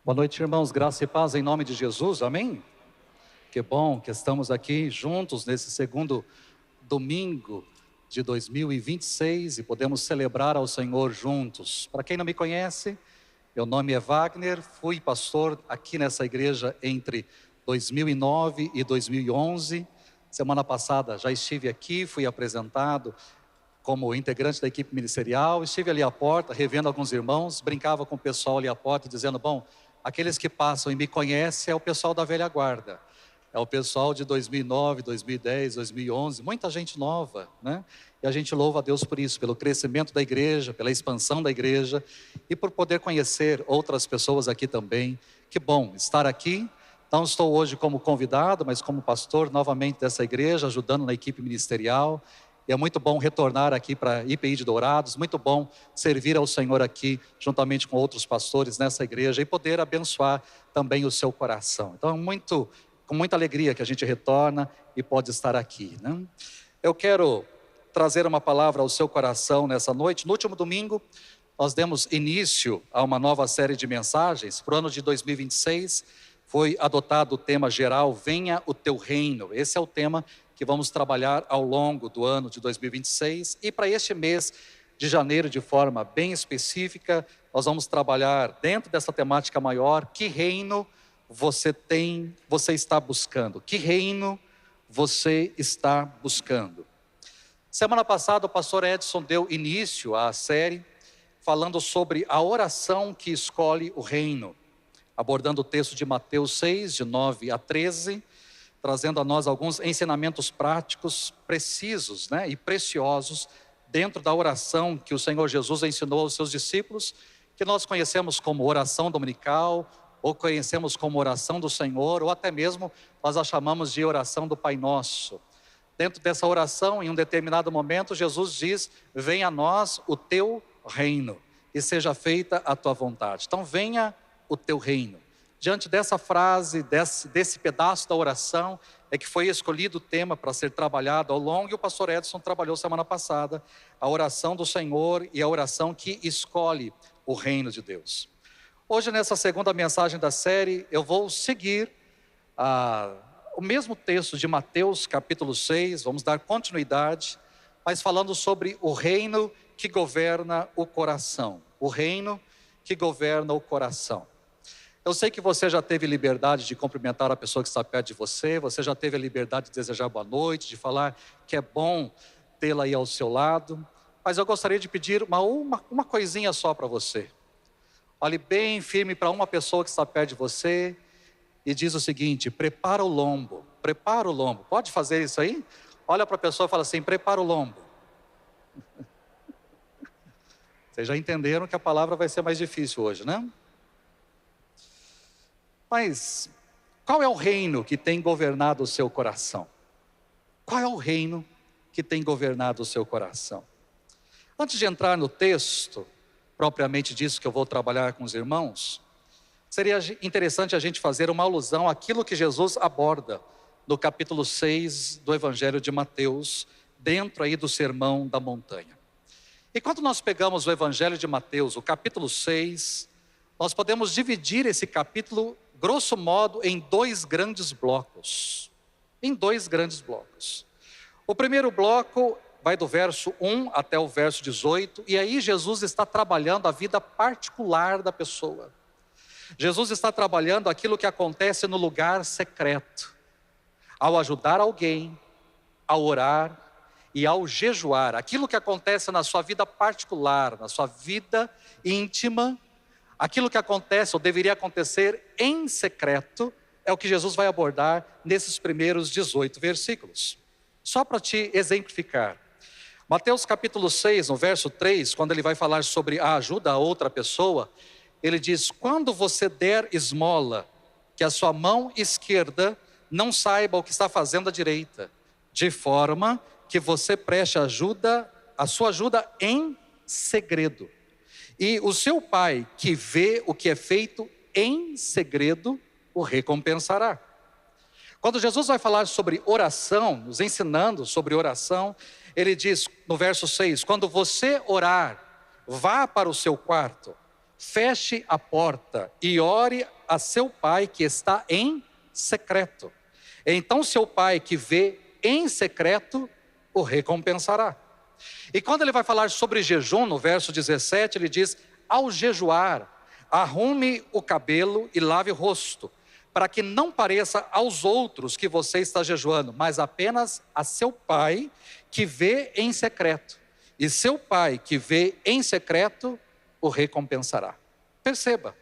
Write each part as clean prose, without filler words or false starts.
Boa noite, irmãos. Graça e paz em nome de Jesus, amém? Que bom que estamos aqui juntos nesse segundo domingo de 2026 e podemos celebrar ao Senhor juntos. Para quem não me conhece, meu nome é Wagner, fui pastor aqui nessa igreja entre 2009 e 2011. Semana passada já estive aqui, fui apresentado como integrante da equipe ministerial, estive ali à porta, revendo alguns irmãos, brincava com o pessoal ali à porta, dizendo, bom, aqueles que passam e me conhecem é o pessoal da velha guarda, é o pessoal de 2009, 2010, 2011, muita gente nova, né? E a gente louva a Deus por isso, pelo crescimento da igreja, pela expansão da igreja e por poder conhecer outras pessoas aqui também. Que bom estar aqui. Não estou hoje como convidado, mas como pastor novamente dessa igreja, ajudando na equipe ministerial. E é muito bom retornar aqui para IPI de Dourados, muito bom servir ao Senhor aqui, juntamente com outros pastores nessa igreja e poder abençoar também o seu coração. Então é com muita alegria que a gente retorna e pode estar aqui, né? Eu quero trazer uma palavra ao seu coração nessa noite. No último domingo, nós demos início a uma nova série de mensagens. Para o ano de 2026, foi adotado o tema geral, Venha o Teu Reino. Esse é o tema que vamos trabalhar ao longo do ano de 2026. E para este mês de janeiro, de forma bem específica, nós vamos trabalhar dentro dessa temática maior, que reino você está buscando? Que reino você está buscando? Semana passada o pastor Edson deu início à série, falando sobre a oração que escolhe o reino, abordando o texto de Mateus 6, de 9 a 13, trazendo a nós alguns ensinamentos práticos, precisos, né, e preciosos, dentro da oração que o Senhor Jesus ensinou aos seus discípulos, que nós conhecemos como oração dominical, ou conhecemos como oração do Senhor, ou até mesmo nós a chamamos de oração do Pai Nosso. Dentro dessa oração, em um determinado momento, Jesus diz, venha a nós o teu reino, e seja feita a tua vontade. Então venha o teu reino. Diante dessa frase, desse pedaço da oração, é que foi escolhido o tema para ser trabalhado ao longo, e o pastor Edson trabalhou semana passada, a oração do Senhor e a oração que escolhe o reino de Deus. Hoje, nessa segunda mensagem da série, eu vou seguir o mesmo texto de Mateus capítulo 6, vamos dar continuidade, mas falando sobre o reino que governa o coração. O reino que governa o coração. Eu sei que você já teve liberdade de cumprimentar a pessoa que está perto de você, você já teve a liberdade de desejar boa noite, de falar que é bom tê-la aí ao seu lado, mas eu gostaria de pedir uma coisinha só para você. Olhe bem firme para uma pessoa que está perto de você e diz o seguinte, prepara o lombo, pode fazer isso aí? Olha para a pessoa e fala assim, prepara o lombo. Vocês já entenderam que a palavra vai ser mais difícil hoje, né? Mas qual é o reino que tem governado o seu coração? Qual é o reino que tem governado o seu coração? Antes de entrar no texto, propriamente disso que eu vou trabalhar com os irmãos, seria interessante a gente fazer uma alusão àquilo que Jesus aborda no capítulo 6 do Evangelho de Mateus, dentro aí do Sermão da Montanha. E quando nós pegamos o Evangelho de Mateus, o capítulo 6, nós podemos dividir esse capítulo, grosso modo, em dois grandes blocos. O primeiro bloco vai do verso 1 até o verso 18, e aí Jesus está trabalhando a vida particular da pessoa. Jesus está trabalhando aquilo que acontece no lugar secreto, ao ajudar alguém, ao orar e ao jejuar. Aquilo que acontece na sua vida particular, na sua vida íntima, aquilo que acontece ou deveria acontecer em secreto, é o que Jesus vai abordar nesses primeiros 18 versículos. Só para te exemplificar. Mateus capítulo 6, no verso 3, quando ele vai falar sobre a ajuda a outra pessoa, ele diz, quando você der esmola, que a sua mão esquerda não saiba o que está fazendo a direita, de forma que você preste a sua ajuda em segredo. E o seu pai, que vê o que é feito em segredo, o recompensará. Quando Jesus vai falar sobre oração, nos ensinando sobre oração, ele diz no verso 6, quando você orar, vá para o seu quarto, feche a porta e ore a seu pai que está em secreto. Então seu pai que vê em secreto o recompensará. E quando ele vai falar sobre jejum, no verso 17, ele diz: ao jejuar, arrume o cabelo e lave o rosto, para que não pareça aos outros que você está jejuando, mas apenas a seu pai que vê em secreto. E seu pai que vê em secreto o recompensará. Perceba,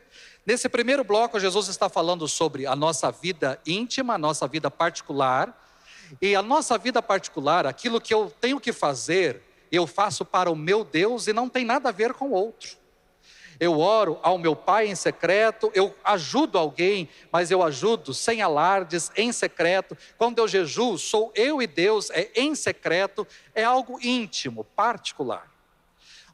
nesse primeiro bloco Jesus está falando sobre a nossa vida íntima, a nossa vida particular. E a nossa vida particular, aquilo que eu tenho que fazer, eu faço para o meu Deus e não tem nada a ver com o outro. Eu oro ao meu pai em secreto, eu ajudo alguém, mas eu ajudo sem alardes, em secreto. Quando eu jejuo, sou eu e Deus, é em secreto, é algo íntimo, particular.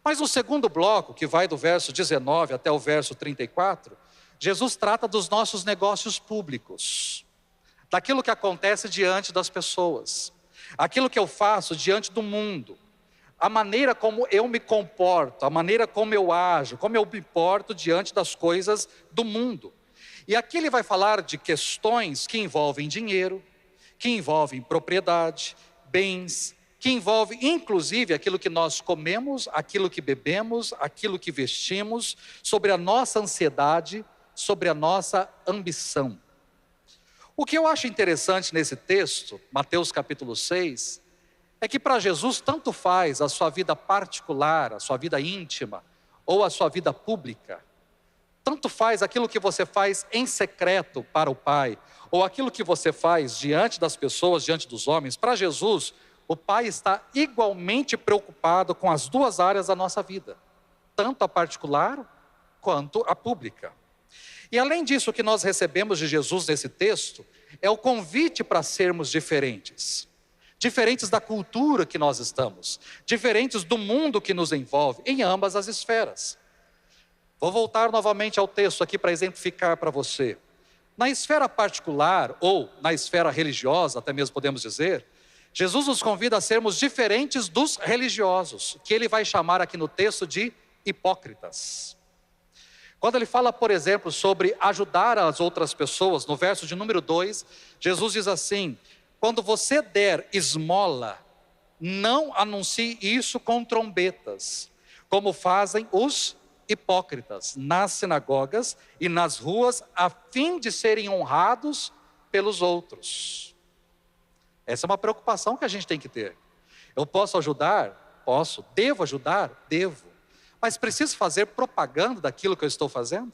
Mas no segundo bloco, que vai do verso 19 até o verso 34, Jesus trata dos nossos negócios públicos, daquilo que acontece diante das pessoas, aquilo que eu faço diante do mundo, a maneira como eu me comporto, a maneira como eu ajo, como eu me porto diante das coisas do mundo. E aqui ele vai falar de questões que envolvem dinheiro, que envolvem propriedade, bens, que envolvem inclusive aquilo que nós comemos, aquilo que bebemos, aquilo que vestimos, sobre a nossa ansiedade, sobre a nossa ambição. O que eu acho interessante nesse texto, Mateus capítulo 6, é que para Jesus tanto faz a sua vida particular, a sua vida íntima, ou a sua vida pública. Tanto faz aquilo que você faz em secreto para o Pai, ou aquilo que você faz diante das pessoas, diante dos homens. Para Jesus, o Pai está igualmente preocupado com as duas áreas da nossa vida, tanto a particular quanto a pública. E além disso, o que nós recebemos de Jesus nesse texto é o convite para sermos diferentes. Diferentes da cultura que nós estamos, diferentes do mundo que nos envolve, em ambas as esferas. Vou voltar novamente ao texto aqui para exemplificar para você. Na esfera particular, ou na esfera religiosa, até mesmo podemos dizer, Jesus nos convida a sermos diferentes dos religiosos, que ele vai chamar aqui no texto de hipócritas. Quando ele fala, por exemplo, sobre ajudar as outras pessoas, no verso de número 2, Jesus diz assim: quando você der esmola, não anuncie isso com trombetas, como fazem os hipócritas nas sinagogas e nas ruas, a fim de serem honrados pelos outros. Essa é uma preocupação que a gente tem que ter. Eu posso ajudar? Posso. Devo ajudar? Devo. Mas preciso fazer propaganda daquilo que eu estou fazendo?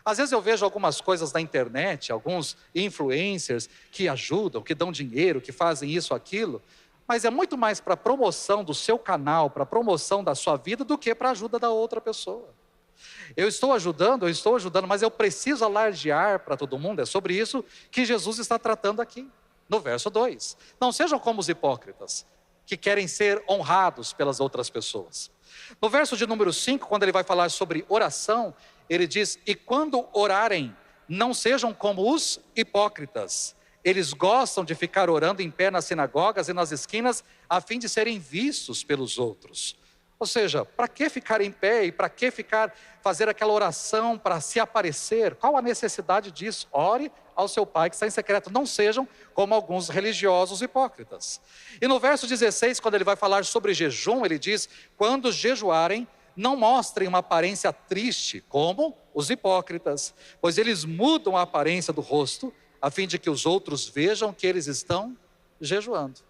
Às vezes eu vejo algumas coisas na internet, alguns influencers que ajudam, que dão dinheiro, que fazem isso, aquilo, mas é muito mais para a promoção do seu canal, para a promoção da sua vida, do que para a ajuda da outra pessoa. Eu estou ajudando, mas eu preciso alardear para todo mundo. É sobre isso que Jesus está tratando aqui, no verso 2. Não sejam como os hipócritas, que querem ser honrados pelas outras pessoas. No verso de número 5, quando ele vai falar sobre oração, ele diz: e quando orarem, não sejam como os hipócritas. Eles gostam de ficar orando em pé nas sinagogas e nas esquinas, a fim de serem vistos pelos outros. Ou seja, para que ficar em pé e para que fazer aquela oração para se aparecer? Qual a necessidade disso? Ore ao seu Pai que está em secreto. Não sejam como alguns religiosos hipócritas. E no verso 16, quando ele vai falar sobre jejum, ele diz: quando jejuarem, não mostrem uma aparência triste, como os hipócritas, pois eles mudam a aparência do rosto, a fim de que os outros vejam que eles estão jejuando.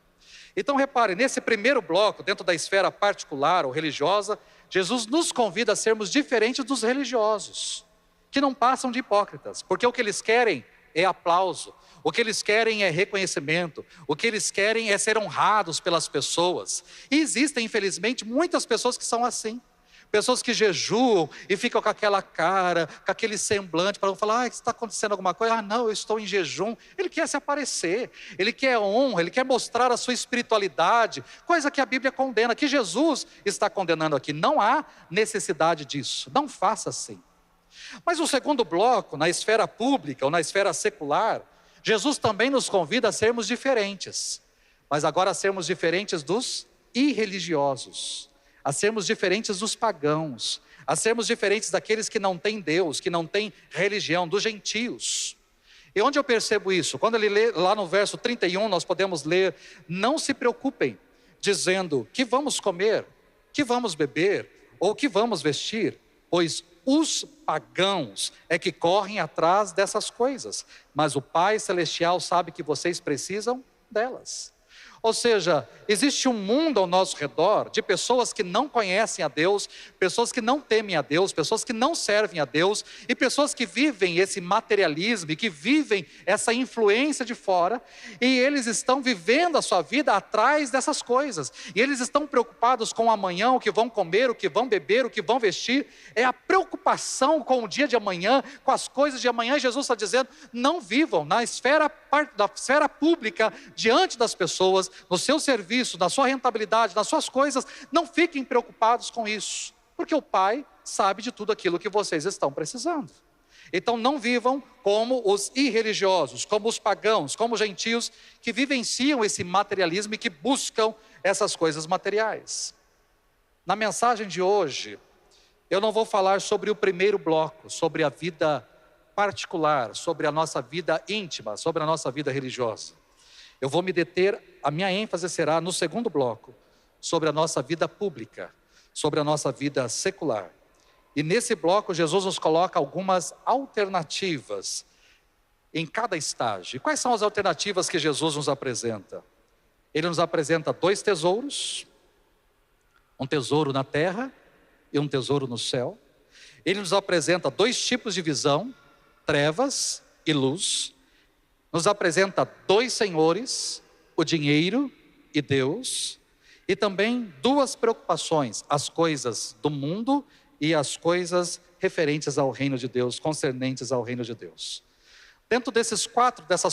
Então repare, nesse primeiro bloco, dentro da esfera particular ou religiosa, Jesus nos convida a sermos diferentes dos religiosos, que não passam de hipócritas, porque o que eles querem é aplauso, o que eles querem é reconhecimento, o que eles querem é ser honrados pelas pessoas. E existem, infelizmente, muitas pessoas que são assim. Pessoas que jejuam e ficam com aquela cara, com aquele semblante, para falar: está acontecendo alguma coisa? Ah, não, eu estou em jejum. Ele quer se aparecer, ele quer honra, ele quer mostrar a sua espiritualidade, coisa que a Bíblia condena, que Jesus está condenando aqui. Não há necessidade disso, não faça assim. Mas o segundo bloco, na esfera pública ou na esfera secular, Jesus também nos convida a sermos diferentes, mas agora a sermos diferentes dos irreligiosos, a sermos diferentes dos pagãos, a sermos diferentes daqueles que não têm Deus, que não têm religião, dos gentios. E onde eu percebo isso? Quando ele lê lá no verso 31, nós podemos ler: não se preocupem, dizendo, que vamos comer, que vamos beber, ou que vamos vestir, pois os pagãos é que correm atrás dessas coisas, mas o Pai Celestial sabe que vocês precisam delas. Ou seja, existe um mundo ao nosso redor de pessoas que não conhecem a Deus, pessoas que não temem a Deus, pessoas que não servem a Deus, e pessoas que vivem esse materialismo e que vivem essa influência de fora, e eles estão vivendo a sua vida atrás dessas coisas, e eles estão preocupados com o amanhã, o que vão comer, o que vão beber, o que vão vestir. É a preocupação com o dia de amanhã, com as coisas de amanhã. Jesus está dizendo: não vivam na esfera pública, diante das pessoas, no seu serviço, na sua rentabilidade, nas suas coisas. Não fiquem preocupados com isso, porque o Pai sabe de tudo aquilo que vocês estão precisando. Então não vivam como os irreligiosos, como os pagãos, como os gentios, que vivenciam esse materialismo e que buscam essas coisas materiais. Na mensagem de hoje, eu não vou falar sobre o primeiro bloco, sobre a vida particular, sobre a nossa vida íntima, sobre a nossa vida religiosa. Eu vou me deter, a minha ênfase será no segundo bloco, sobre a nossa vida pública, sobre a nossa vida secular. E nesse bloco, Jesus nos coloca algumas alternativas em cada estágio. E quais são as alternativas que Jesus nos apresenta? Ele nos apresenta 2 tesouros, um tesouro na terra e um tesouro no céu. Ele nos apresenta 2 tipos de visão, trevas e luz. Nos apresenta 2 senhores, o dinheiro e Deus. E também 2 preocupações, as coisas do mundo e as coisas referentes ao reino de Deus, concernentes ao reino de Deus. Dentro dessas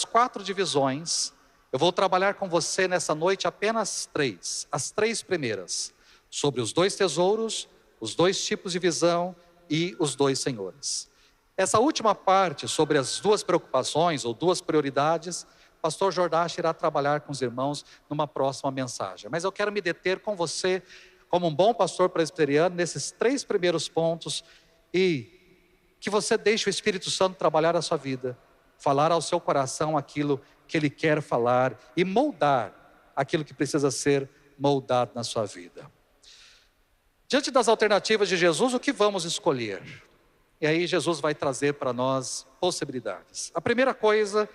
4 divisões, eu vou trabalhar com você nessa noite apenas 3, as 3 primeiras, sobre os 2 tesouros, os 2 tipos de visão e os 2 senhores. Essa última parte, sobre as 2 preocupações ou 2 prioridades, pastor Jordache irá trabalhar com os irmãos numa próxima mensagem. Mas eu quero me deter com você, como um bom pastor presbiteriano, nesses 3 primeiros pontos, e que você deixe o Espírito Santo trabalhar a sua vida, falar ao seu coração aquilo que Ele quer falar e moldar aquilo que precisa ser moldado na sua vida. Diante das alternativas de Jesus, o que vamos escolher? E aí Jesus vai trazer para nós possibilidades. A primeira coisa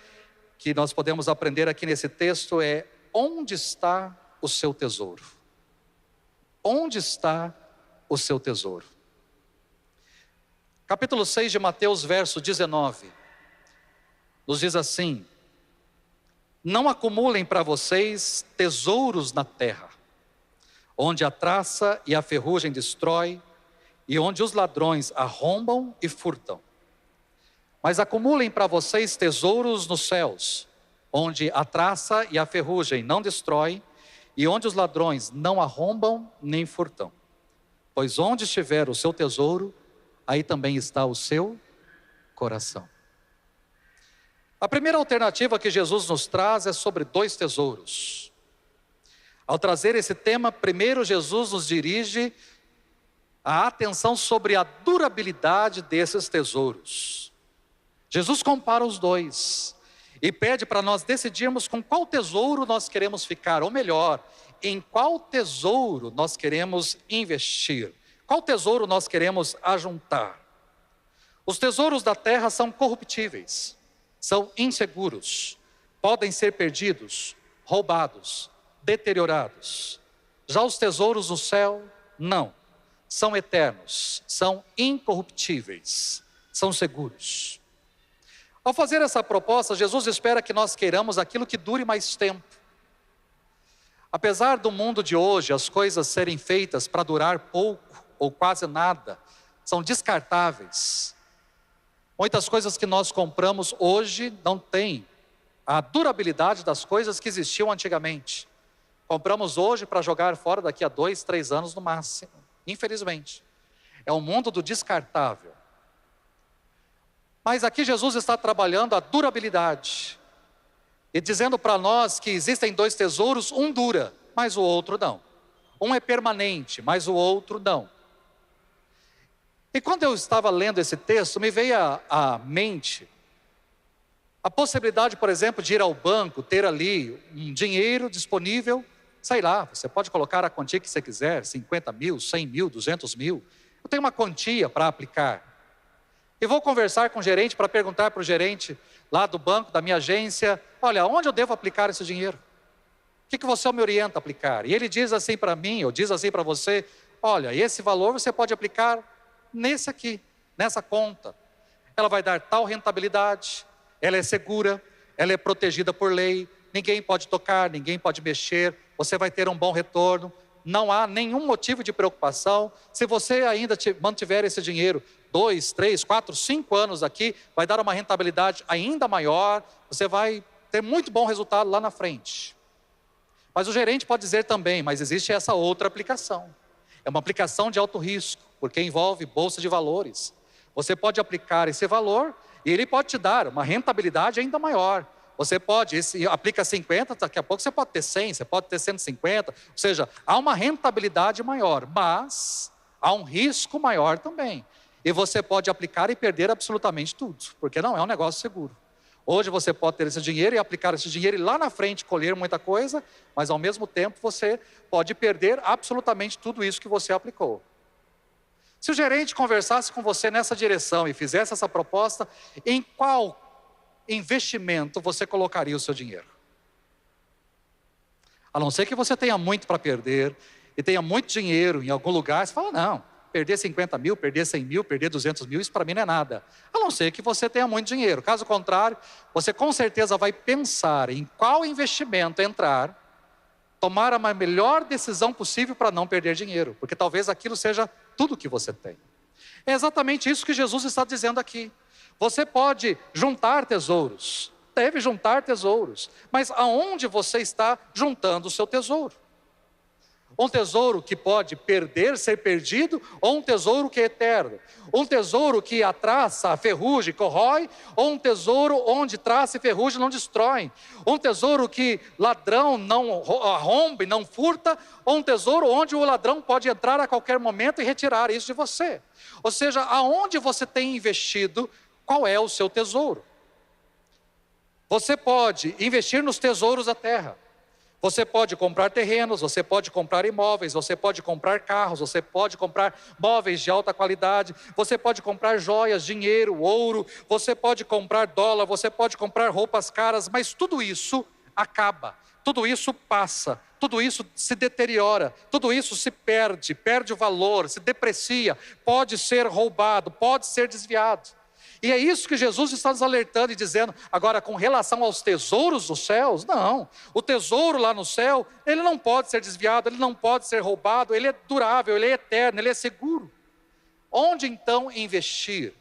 que nós podemos aprender aqui nesse texto é: onde está o seu tesouro? Onde está o seu tesouro? Capítulo 6 de Mateus, verso 19, nos diz assim: não acumulem para vocês tesouros na terra, onde a traça e a ferrugem destrói, e onde os ladrões arrombam e furtam. Mas acumulem para vocês tesouros nos céus, onde a traça e a ferrugem não destroem, e onde os ladrões não arrombam nem furtam. Pois onde estiver o seu tesouro, aí também está o seu coração. A primeira alternativa que Jesus nos traz é sobre 2 tesouros. Ao trazer esse tema, primeiro Jesus nos dirige a atenção sobre a durabilidade desses tesouros. Jesus compara os 2 e pede para nós decidirmos com qual tesouro nós queremos ficar, ou melhor, em qual tesouro nós queremos investir, qual tesouro nós queremos ajuntar. Os tesouros da terra são corruptíveis, são inseguros, podem ser perdidos, roubados, deteriorados. Já os tesouros no céu, não. São eternos, são incorruptíveis, são seguros. Ao fazer essa proposta, Jesus espera que nós queiramos aquilo que dure mais tempo. Apesar do mundo de hoje, as coisas serem feitas para durar pouco ou quase nada, são descartáveis. Muitas coisas que nós compramos hoje não têm a durabilidade das coisas que existiam antigamente. Compramos hoje para jogar fora daqui a 2, 3 anos no máximo. Infelizmente, é um mundo do descartável. Mas aqui Jesus está trabalhando a durabilidade e dizendo para nós que existem 2 tesouros, um dura, mas o outro não. Um é permanente, mas o outro não. E quando eu estava lendo esse texto, me veio à mente a possibilidade, por exemplo, de ir ao banco, ter ali um dinheiro disponível, sei lá, você pode colocar a quantia que você quiser, 50 mil, 100 mil, 200 mil. Eu tenho uma quantia para aplicar. E vou conversar com o gerente para perguntar para o gerente lá do banco, da minha agência, olha, onde eu devo aplicar esse dinheiro? O que você me orienta a aplicar? E ele diz assim para mim, ou diz assim para você, olha, esse valor você pode aplicar nesse aqui, nessa conta. Ela vai dar tal rentabilidade, ela é segura, ela é protegida por lei, ninguém pode tocar, ninguém pode mexer, você vai ter um bom retorno, não há nenhum motivo de preocupação. Se você ainda mantiver esse dinheiro 2, 3, 4, 5 anos aqui, vai dar uma rentabilidade ainda maior, você vai ter muito bom resultado lá na frente. Mas o gerente pode dizer também, mas existe essa outra aplicação. É uma aplicação de alto risco, porque envolve bolsa de valores. Você pode aplicar esse valor e ele pode te dar uma rentabilidade ainda maior. Você pode, aplica 50, daqui a pouco você pode ter 100, você pode ter 150. Ou seja, há uma rentabilidade maior, mas há um risco maior também. E você pode aplicar e perder absolutamente tudo, porque não é um negócio seguro. Hoje você pode ter esse dinheiro e aplicar esse dinheiro e lá na frente colher muita coisa, mas ao mesmo tempo você pode perder absolutamente tudo isso que você aplicou. Se o gerente conversasse com você nessa direção e fizesse essa proposta, em qual investimento você colocaria o seu dinheiro? A não ser que você tenha muito para perder e tenha muito dinheiro em algum lugar, você fala, não, perder 50 mil, perder 100 mil, perder 200 mil, isso para mim não é nada. A não ser que você tenha muito dinheiro. Caso contrário, você com certeza vai pensar em qual investimento entrar, tomar a melhor decisão possível para não perder dinheiro, porque talvez aquilo seja tudo que você tem. É exatamente isso que Jesus está dizendo aqui. Você pode juntar tesouros, deve juntar tesouros, mas aonde você está juntando o seu tesouro? Um tesouro que pode perder, ser perdido, ou um tesouro que é eterno? Um tesouro que a traça, a ferrugem corrói, ou um tesouro onde traça e ferrugem não destroem? Um tesouro que ladrão não arromba e não furta, ou um tesouro onde o ladrão pode entrar a qualquer momento e retirar isso de você? Ou seja, aonde você tem investido, qual é o seu tesouro? Você pode investir nos tesouros da terra. Você pode comprar terrenos, você pode comprar imóveis, você pode comprar carros, você pode comprar móveis de alta qualidade, você pode comprar joias, dinheiro, ouro, você pode comprar dólar, você pode comprar roupas caras, mas tudo isso acaba, tudo isso passa, tudo isso se deteriora, tudo isso se perde, perde o valor, se deprecia, pode ser roubado, pode ser desviado. E é isso que Jesus está nos alertando e dizendo. Agora, com relação aos tesouros dos céus, não. O tesouro lá no céu, ele não pode ser desviado, ele não pode ser roubado, ele é durável, ele é eterno, ele é seguro. Onde então investir?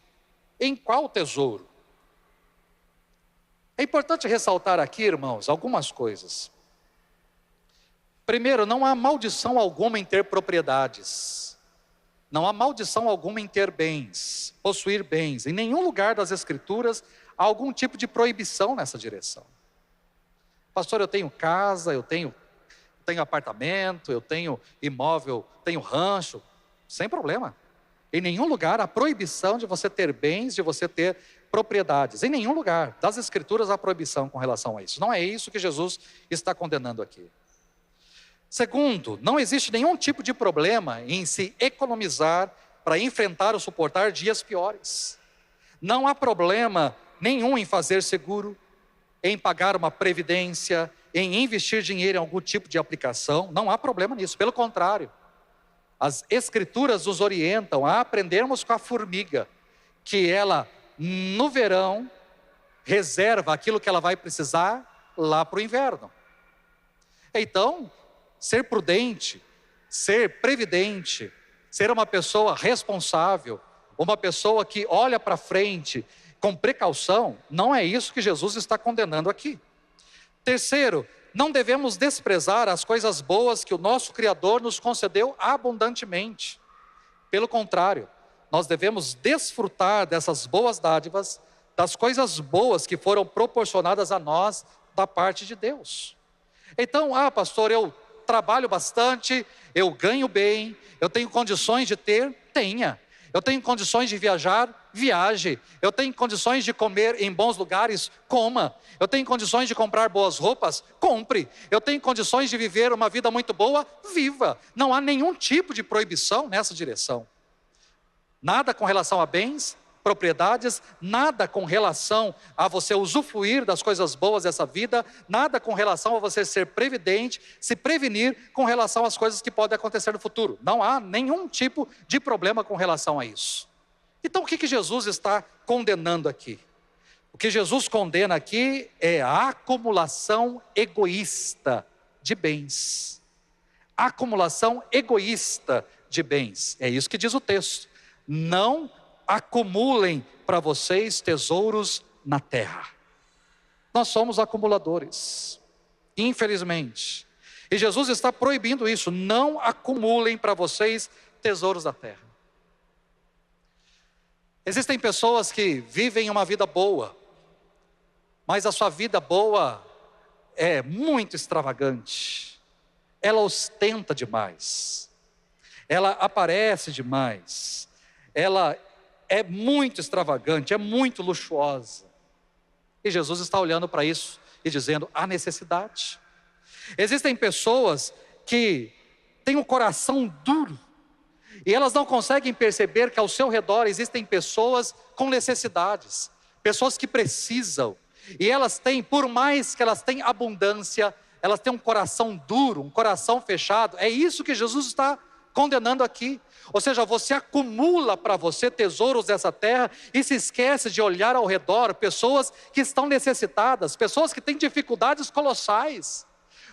Em qual tesouro? É importante ressaltar aqui, irmãos, algumas coisas. Primeiro, não há maldição alguma em ter propriedades. Não há maldição alguma em ter bens, possuir bens. Em nenhum lugar das Escrituras há algum tipo de proibição nessa direção. Pastor, eu tenho casa, eu tenho apartamento, eu tenho imóvel, tenho rancho. Sem problema. Em nenhum lugar há proibição de você ter bens, de você ter propriedades. Em nenhum lugar das Escrituras há proibição com relação a isso. Não é isso que Jesus está condenando aqui. Segundo, não existe nenhum tipo de problema em se economizar para enfrentar ou suportar dias piores. Não há problema nenhum em fazer seguro, em pagar uma previdência, em investir dinheiro em algum tipo de aplicação. Não há problema nisso, pelo contrário. As Escrituras nos orientam a aprendermos com a formiga, que ela, no verão, reserva aquilo que ela vai precisar lá para o inverno. Então, ser prudente, ser previdente, ser uma pessoa responsável, uma pessoa que olha para frente com precaução, não é isso que Jesus está condenando aqui. Terceiro, não devemos desprezar as coisas boas que o nosso Criador nos concedeu abundantemente. Pelo contrário, nós devemos desfrutar dessas boas dádivas, das coisas boas que foram proporcionadas a nós da parte de Deus. Então, pastor, eu trabalho bastante, eu ganho bem, eu tenho condições de ter? Tenha. Eu tenho condições de viajar? Viaje. Eu tenho condições de comer em bons lugares? Coma. Eu tenho condições de comprar boas roupas? Compre. Eu tenho condições de viver uma vida muito boa? Viva. Não há nenhum tipo de proibição nessa direção. Nada com relação a bens, propriedades, nada com relação a você usufruir das coisas boas dessa vida, nada com relação a você ser previdente, se prevenir com relação às coisas que podem acontecer no futuro. Não há nenhum tipo de problema com relação a isso. Então o que Jesus está condenando aqui? O que Jesus condena aqui é a acumulação egoísta de bens. Acumulação egoísta de bens. É isso que diz o texto. Não acumulem para vocês tesouros na terra. Nós somos acumuladores, infelizmente. E Jesus está proibindo isso. Não acumulem para vocês tesouros da terra. Existem pessoas que vivem uma vida boa, mas a sua vida boa é muito extravagante. Ela ostenta demais. Ela aparece demais. Ela é muito extravagante, é muito luxuosa. E Jesus está olhando para isso e dizendo, há necessidade. Existem pessoas que têm um coração duro, e elas não conseguem perceber que ao seu redor existem pessoas com necessidades, pessoas que precisam, e elas têm, por mais que elas tenham abundância, elas têm um coração duro, um coração fechado. É isso que Jesus está condenando aqui. Ou seja, você acumula para você tesouros dessa terra e se esquece de olhar ao redor pessoas que estão necessitadas, pessoas que têm dificuldades colossais.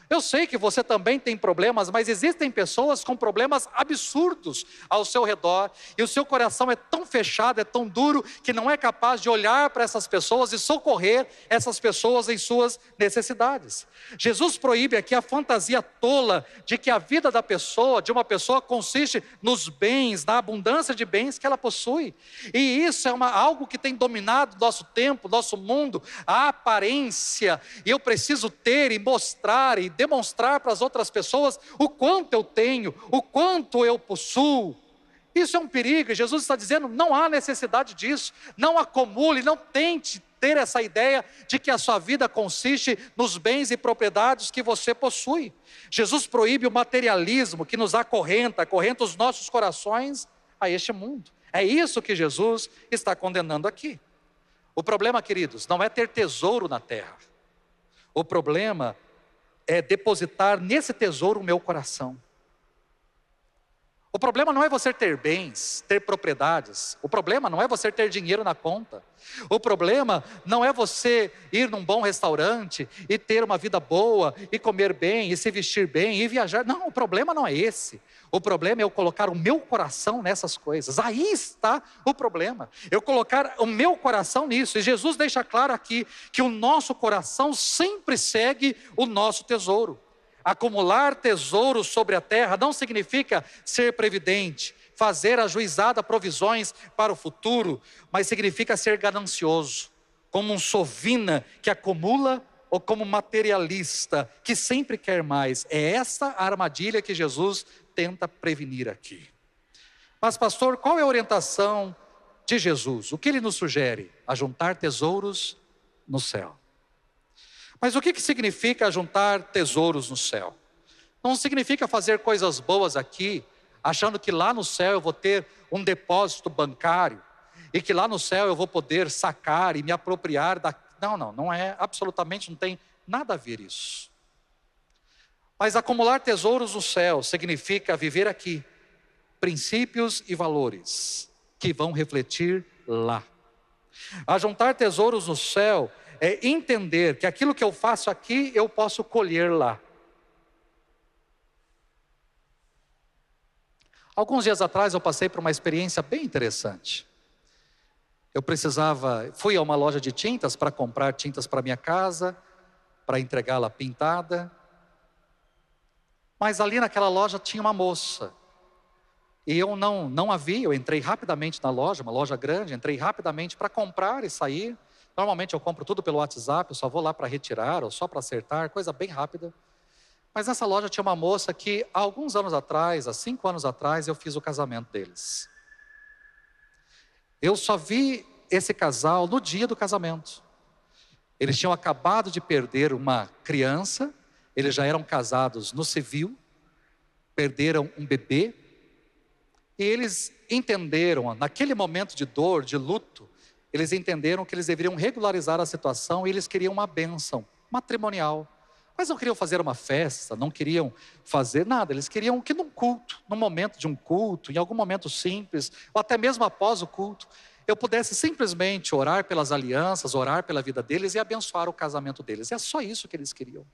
Eu sei que você também tem problemas, mas existem pessoas com problemas absurdos ao seu redor, e o seu coração é tão fechado, é tão duro, que não é capaz de olhar para essas pessoas e socorrer essas pessoas em suas necessidades. Jesus proíbe aqui a fantasia tola de que a vida da pessoa, de uma pessoa, consiste nos bens, na abundância de bens que ela possui. E isso é algo que tem dominado nosso tempo, nosso mundo, a aparência, e eu preciso ter e mostrar e demonstrar para as outras pessoas o quanto eu tenho, o quanto eu possuo. Isso é um perigo, e Jesus está dizendo, não há necessidade disso. Não acumule, não tente ter essa ideia de que a sua vida consiste nos bens e propriedades que você possui. Jesus proíbe o materialismo que nos acorrenta os nossos corações a este mundo. É isso que Jesus está condenando aqui. O problema, queridos, não é ter tesouro na terra. O problema é depositar nesse tesouro o meu coração. O problema não é você ter bens, ter propriedades. O problema não é você ter dinheiro na conta. O problema não é você ir num bom restaurante e ter uma vida boa, e comer bem, e se vestir bem, e viajar. Não, o problema não é esse. O problema é eu colocar o meu coração nessas coisas. Aí está o problema. Eu colocar o meu coração nisso. E Jesus deixa claro aqui que o nosso coração sempre segue o nosso tesouro. Acumular tesouros sobre a terra não significa ser previdente, fazer ajuizada provisões para o futuro, mas significa ser ganancioso, como um sovina que acumula, ou como materialista que sempre quer mais. É essa a armadilha que Jesus tenta prevenir aqui. Mas pastor, qual é a orientação de Jesus? O que ele nos sugere? Ajuntar tesouros no céu. Mas o que significa juntar tesouros no céu? Não significa fazer coisas boas aqui, achando que lá no céu eu vou ter um depósito bancário, e que lá no céu eu vou poder sacar e me apropriar da... Não é, absolutamente não tem nada a ver isso. Mas acumular tesouros no céu significa viver aqui princípios e valores que vão refletir lá. Ajuntar tesouros no céu é entender que aquilo que eu faço aqui, eu posso colher lá. Alguns dias atrás eu passei por uma experiência bem interessante. Fui a uma loja de tintas para comprar tintas para minha casa, para entregá-la pintada. Mas ali naquela loja tinha uma moça. E eu não a vi, eu entrei rapidamente na loja, uma loja grande, entrei rapidamente para comprar e sair. Normalmente eu compro tudo pelo WhatsApp, eu só vou lá para retirar ou só para acertar, coisa bem rápida. Mas nessa loja tinha uma moça que há alguns anos atrás, há 5 anos atrás, eu fiz o casamento deles. Eu só vi esse casal no dia do casamento. Eles tinham acabado de perder uma criança, eles já eram casados no civil, perderam um bebê, e eles entenderam, naquele momento de dor, de luto, eles entenderam que eles deveriam regularizar a situação e eles queriam uma bênção matrimonial. Mas não queriam fazer uma festa, não queriam fazer nada, eles queriam que num culto, num momento de um culto, em algum momento simples, ou até mesmo após o culto, eu pudesse simplesmente orar pelas alianças, orar pela vida deles e abençoar o casamento deles. É só isso que eles queriam.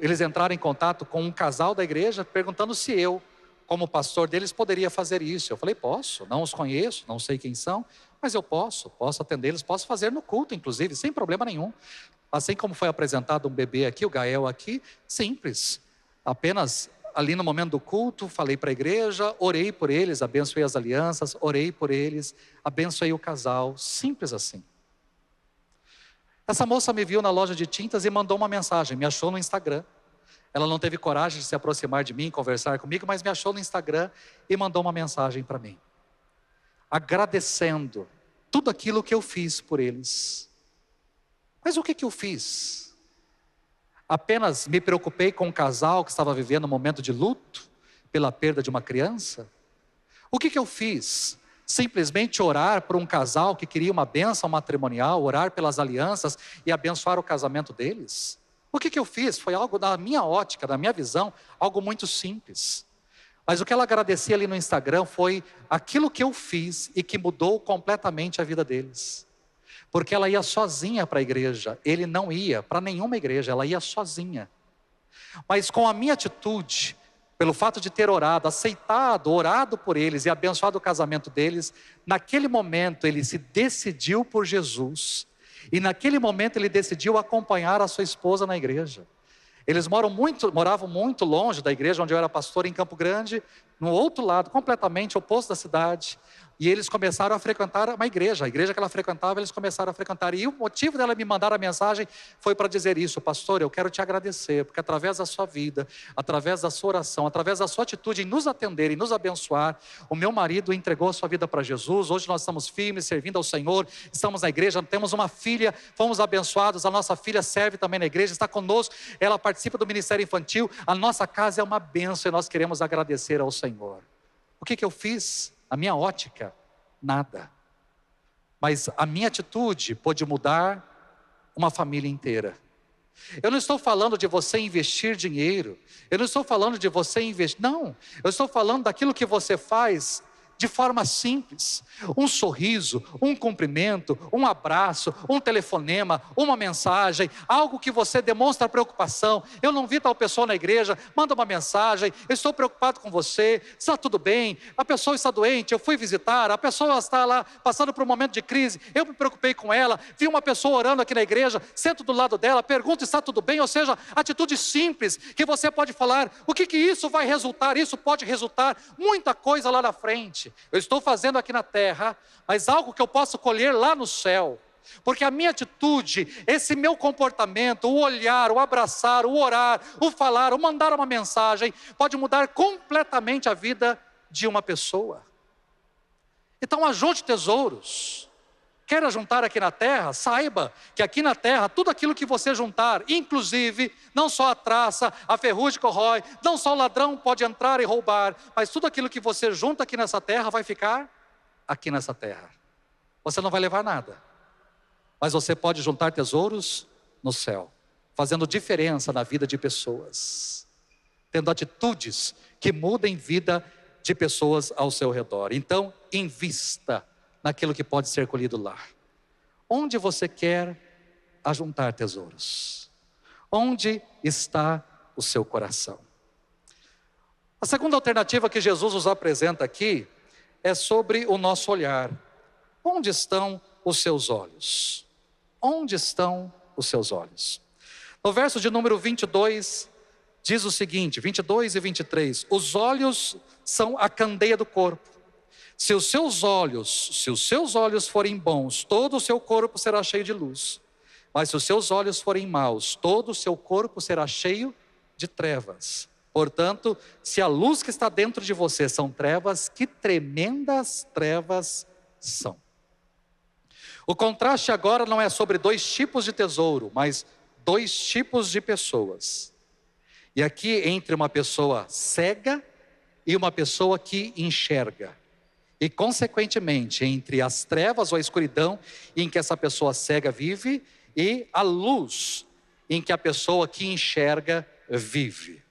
Eles entraram em contato com um casal da igreja, perguntando se eu, como pastor deles, poderia fazer isso. Eu falei, posso, não os conheço, não sei quem são, mas eu posso atendê-los, posso fazer no culto, inclusive, sem problema nenhum. Assim como foi apresentado um bebê aqui, o Gael aqui, simples. Apenas ali no momento do culto, falei para a igreja, orei por eles, abençoei as alianças, orei por eles, abençoei o casal, simples assim. Essa moça me viu na loja de tintas e mandou uma mensagem, me achou no Instagram. Ela não teve coragem de se aproximar de mim, conversar comigo, mas me achou no Instagram e mandou uma mensagem para mim, agradecendo tudo aquilo que eu fiz por eles. Mas o que eu fiz? Apenas me preocupei com um casal que estava vivendo um momento de luto pela perda de uma criança? O que eu fiz? Simplesmente orar por um casal que queria uma bênção matrimonial, orar pelas alianças e abençoar o casamento deles? O que eu fiz? Foi algo da minha ótica, da minha visão, algo muito simples. Mas o que ela agradecia ali no Instagram foi aquilo que eu fiz e que mudou completamente a vida deles. Porque ela ia sozinha para a igreja, ele não ia para nenhuma igreja, ela ia sozinha. Mas com a minha atitude, pelo fato de ter orado, aceitado, orado por eles e abençoado o casamento deles, naquele momento ele se decidiu por Jesus. E naquele momento ele decidiu acompanhar a sua esposa na igreja. Eles moravam muito longe da igreja onde eu era pastor, em Campo Grande, no outro lado, completamente oposto da cidade. E eles começaram a frequentar uma igreja. A igreja que ela frequentava, eles começaram a frequentar. E o motivo dela me mandar a mensagem foi para dizer isso: pastor, eu quero te agradecer, porque através da sua vida, através da sua oração, através da sua atitude em nos atender e nos abençoar, o meu marido entregou a sua vida para Jesus. Hoje nós estamos firmes, servindo ao Senhor, estamos na igreja, temos uma filha, fomos abençoados, a nossa filha serve também na igreja, está conosco, ela participa do ministério infantil, a nossa casa é uma bênção e nós queremos agradecer ao Senhor. O que eu fiz? A minha ótica, nada. Mas a minha atitude pôde mudar uma família inteira. Eu não estou falando de você investir dinheiro. Eu não estou falando de você investir. Não, eu estou falando daquilo que você faz de forma simples. Um sorriso, um cumprimento, um abraço, um telefonema, uma mensagem, algo que você demonstra preocupação. Eu não vi tal pessoa na igreja, manda uma mensagem, eu estou preocupado com você, está tudo bem, a pessoa está doente, eu fui visitar, a pessoa está lá passando por um momento de crise, eu me preocupei com ela, vi uma pessoa orando aqui na igreja, sento do lado dela, pergunto se está tudo bem, ou seja, atitude simples, que você pode falar, o que isso vai resultar? Isso pode resultar muita coisa lá na frente. Eu estou fazendo aqui na terra, mas algo que eu posso colher lá no céu. Porque a minha atitude, esse meu comportamento, o olhar, o abraçar, o orar, o falar, o mandar uma mensagem, pode mudar completamente a vida de uma pessoa. Então ajunte tesouros. Quer ajuntar aqui na terra? Saiba que aqui na terra, tudo aquilo que você juntar, inclusive, não só a traça, a ferrugem corrói, não só o ladrão pode entrar e roubar, mas tudo aquilo que você junta aqui nessa terra vai ficar aqui nessa terra. Você não vai levar nada, mas você pode juntar tesouros no céu, fazendo diferença na vida de pessoas, tendo atitudes que mudem vida de pessoas ao seu redor. Então, invista naquilo que pode ser colhido lá. Onde você quer ajuntar tesouros? Onde está o seu coração? A segunda alternativa que Jesus nos apresenta aqui é sobre o nosso olhar. Onde estão os seus olhos? Onde estão os seus olhos? No verso de número 22, diz o seguinte, 22 e 23, os olhos são a candeia do corpo. Se os seus olhos forem bons, todo o seu corpo será cheio de luz. Mas se os seus olhos forem maus, todo o seu corpo será cheio de trevas. Portanto, se a luz que está dentro de você são trevas, que tremendas trevas são. O contraste agora não é sobre dois tipos de tesouro, mas dois tipos de pessoas. E aqui entre uma pessoa cega e uma pessoa que enxerga. E consequentemente entre as trevas ou a escuridão em que essa pessoa cega vive e a luz em que a pessoa que enxerga vive.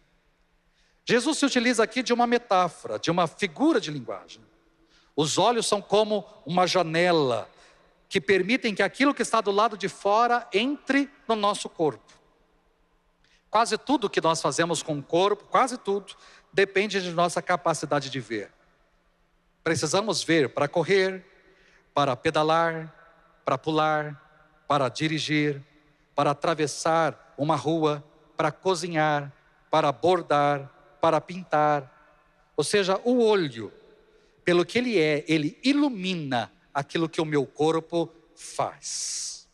Jesus se utiliza aqui de uma metáfora, de uma figura de linguagem. Os olhos são como uma janela que permitem que aquilo que está do lado de fora entre no nosso corpo. Quase tudo que nós fazemos com o corpo, quase tudo, depende de nossa capacidade de ver. Precisamos ver para correr, para pedalar, para pular, para dirigir, para atravessar uma rua, para cozinhar, para bordar, para pintar. Ou seja, o olho, pelo que ele é, ele ilumina aquilo que o meu corpo faz.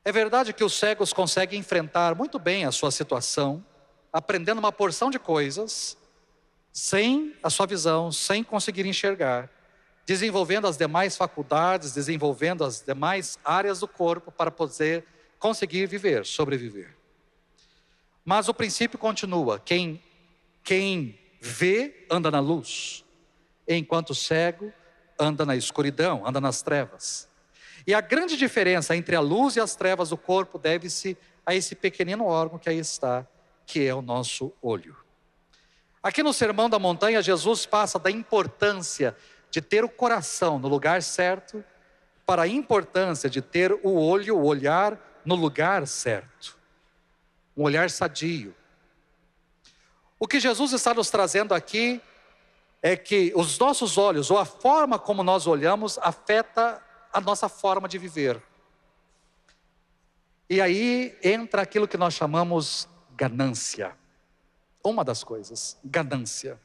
É verdade que os cegos conseguem enfrentar muito bem a sua situação, aprendendo uma porção de coisas, sem a sua visão, sem conseguir enxergar, desenvolvendo as demais faculdades, desenvolvendo as demais áreas do corpo para poder conseguir viver, sobreviver. Mas o princípio continua, quem vê anda na luz, enquanto o cego anda na escuridão, anda nas trevas. E a grande diferença entre a luz e as trevas do corpo deve-se a esse pequenino órgão que aí está, que é o nosso olho. Aqui no Sermão da Montanha, Jesus passa da importância de ter o coração no lugar certo, para a importância de ter o olho, o olhar no lugar certo. Um olhar sadio. O que Jesus está nos trazendo aqui é que os nossos olhos, ou a forma como nós olhamos, afeta a nossa forma de viver. E aí entra aquilo que nós chamamos ganância. Uma das coisas, ganância.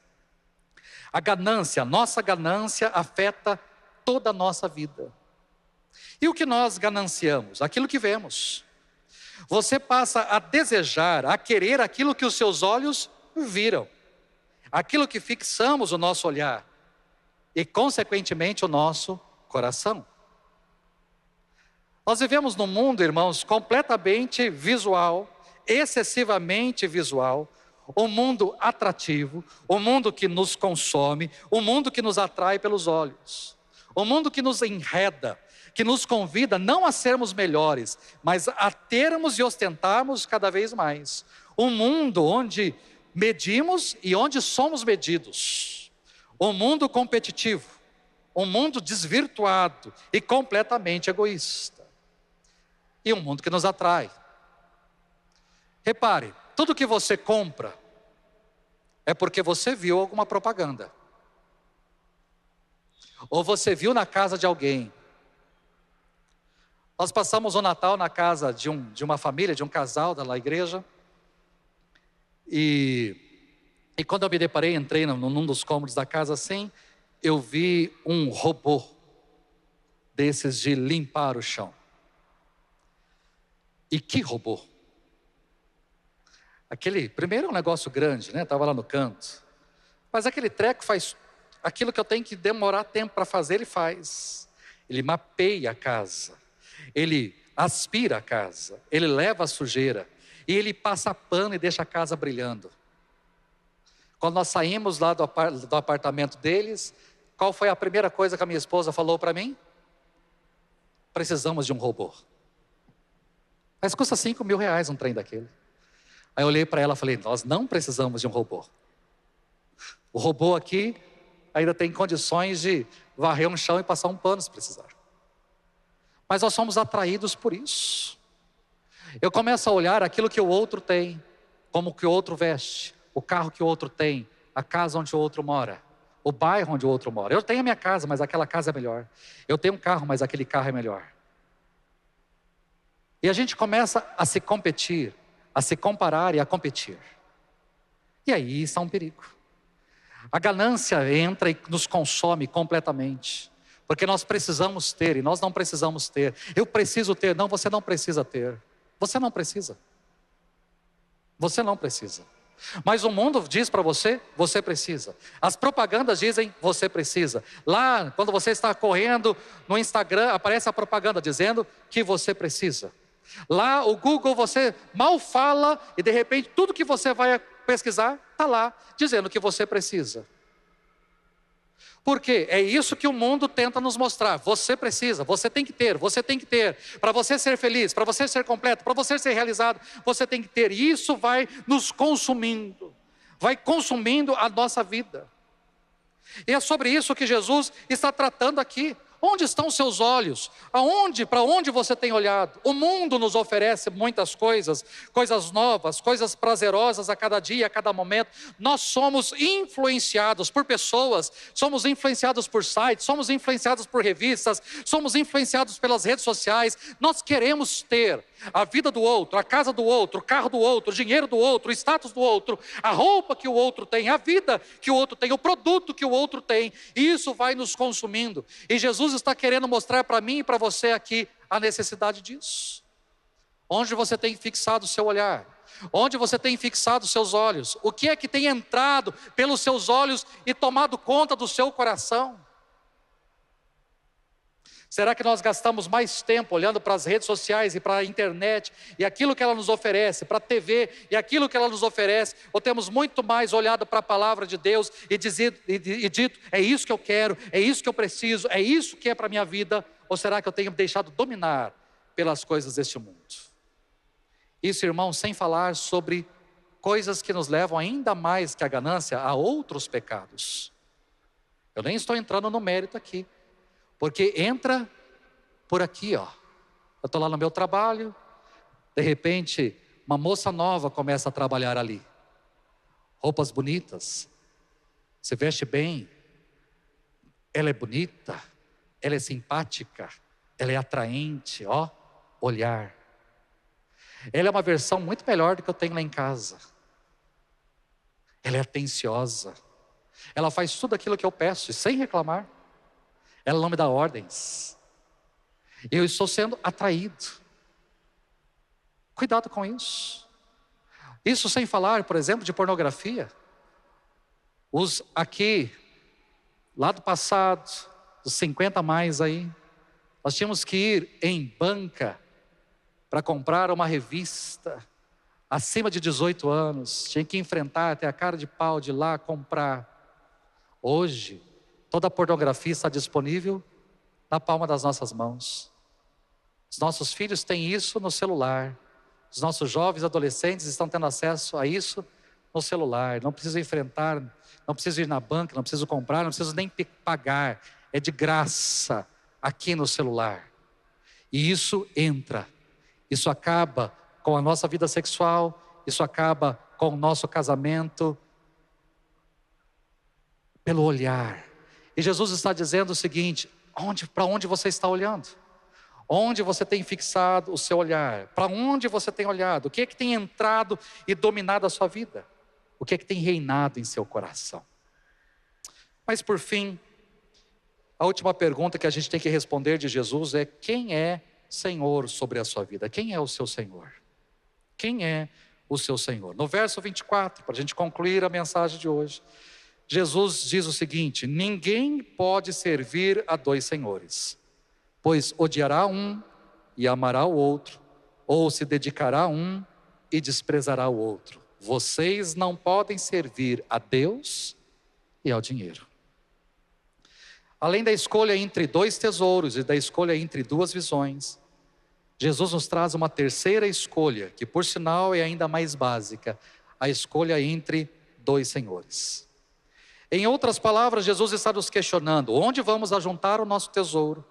A ganância, a nossa ganância afeta toda a nossa vida. E o que nós gananciamos? Aquilo que vemos. Você passa a desejar, a querer aquilo que os seus olhos viram. Aquilo que fixamos o nosso olhar. E consequentemente o nosso coração. Nós vivemos num mundo, irmãos, completamente visual, excessivamente visual, um mundo atrativo, um mundo que nos consome, um mundo que nos atrai pelos olhos, um mundo que nos enreda, que nos convida não a sermos melhores, mas a termos e ostentarmos cada vez mais. Um mundo onde medimos e onde somos medidos. Um mundo competitivo, um mundo desvirtuado e completamente egoísta. E um mundo que nos atrai. Repare, tudo que você compra é porque você viu alguma propaganda. Ou você viu na casa de alguém. Nós passamos o Natal na casa de uma família, de um casal da igreja. E quando eu me deparei, entrei num dos cômodos da casa assim, eu vi um robô desses de limpar o chão. E que robô? Primeiro é um negócio grande, né? Estava lá no canto. Mas aquele treco faz aquilo que eu tenho que demorar tempo para fazer, ele faz. Ele mapeia a casa. Ele aspira a casa. Ele leva a sujeira. E ele passa pano e deixa a casa brilhando. Quando nós saímos lá do apartamento deles, qual foi a primeira coisa que a minha esposa falou para mim? Precisamos de um robô. Mas custa R$5.000 um trem daquele. Aí eu olhei para ela e falei, nós não precisamos de um robô. O robô aqui ainda tem condições de varrer um chão e passar um pano se precisar. Mas nós somos atraídos por isso. Eu começo a olhar aquilo que o outro tem, como que o outro veste, o carro que o outro tem, a casa onde o outro mora, o bairro onde o outro mora. Eu tenho a minha casa, mas aquela casa é melhor. Eu tenho um carro, mas aquele carro é melhor. E a gente começa a se competir, a se comparar e a competir. E aí está um perigo. A ganância entra e nos consome completamente. Porque nós precisamos ter e nós não precisamos ter. Eu preciso ter. Não, você não precisa ter. Você não precisa. Você não precisa. Mas o mundo diz para você, você precisa. As propagandas dizem, você precisa. Lá, quando você está correndo no Instagram, aparece a propaganda dizendo que você precisa. Lá, o Google, você mal fala e de repente tudo que você vai pesquisar está lá, dizendo que você precisa. Por quê? É isso que o mundo tenta nos mostrar. Você precisa, você tem que ter, você tem que ter. Para você ser feliz, para você ser completo, para você ser realizado, você tem que ter. E isso vai nos consumindo, vai consumindo a nossa vida. E é sobre isso que Jesus está tratando aqui. Onde estão os seus olhos? Para onde você tem olhado? O mundo nos oferece muitas coisas, coisas novas, coisas prazerosas a cada dia, a cada momento. Nós somos influenciados por pessoas, somos influenciados por sites, somos influenciados por revistas, somos influenciados pelas redes sociais. Nós queremos ter a vida do outro, a casa do outro, o carro do outro, o dinheiro do outro, o status do outro, a roupa que o outro tem, a vida que o outro tem, o produto que o outro tem. E isso vai nos consumindo. E Jesus está querendo mostrar para mim e para você aqui a necessidade disso. Onde você tem fixado o seu olhar? Onde você tem fixado os seus olhos? O que é que tem entrado pelos seus olhos e tomado conta do seu coração? Será que nós gastamos mais tempo olhando para as redes sociais e para a internet e aquilo que ela nos oferece, para a TV e aquilo que ela nos oferece, ou temos muito mais olhado para a palavra de Deus e dito, é isso que eu quero, é isso que eu preciso, é isso que é para a minha vida, ou será que eu tenho deixado dominar pelas coisas deste mundo? Isso, irmão, sem falar sobre coisas que nos levam ainda mais que a ganância a outros pecados. Eu nem estou entrando no mérito aqui. Porque entra por aqui, ó. Eu estou lá no meu trabalho, de repente, uma moça nova começa a trabalhar ali. Roupas bonitas, se veste bem, ela é bonita, ela é simpática, ela é atraente, ó, olhar. Ela é uma versão muito melhor do que eu tenho lá em casa. Ela é atenciosa, ela faz tudo aquilo que eu peço, e sem reclamar. Ela não me dá ordens. Eu estou sendo atraído. Cuidado com isso. Isso sem falar, por exemplo, de pornografia. Os aqui, lá do passado, dos 50 a mais aí, nós tínhamos que ir em banca para comprar uma revista acima de 18 anos. Tinha que enfrentar, ter a cara de pau de ir lá comprar. Hoje, toda a pornografia está disponível na palma das nossas mãos. Os nossos filhos têm isso no celular. Os nossos jovens adolescentes estão tendo acesso a isso no celular. Não preciso enfrentar, não preciso ir na banca, não preciso comprar, não preciso nem pagar. É de graça aqui no celular. E isso entra. Isso acaba com a nossa vida sexual. Isso acaba com o nosso casamento. Pelo olhar. E Jesus está dizendo o seguinte: para onde você está olhando? Onde você tem fixado o seu olhar? Para onde você tem olhado? O que é que tem entrado e dominado a sua vida? O que é que tem reinado em seu coração? Mas por fim, a última pergunta que a gente tem que responder de Jesus é: quem é Senhor sobre a sua vida? Quem é o seu Senhor? Quem é o seu Senhor? No verso 24, para a gente concluir a mensagem de hoje, Jesus diz o seguinte: ninguém pode servir a dois senhores, pois odiará um e amará o outro, ou se dedicará a um e desprezará o outro. Vocês não podem servir a Deus e ao dinheiro. Além da escolha entre dois tesouros e da escolha entre duas visões, Jesus nos traz uma terceira escolha, que por sinal é ainda mais básica: a escolha entre dois senhores. Em outras palavras, Jesus está nos questionando: onde vamos ajuntar o nosso tesouro?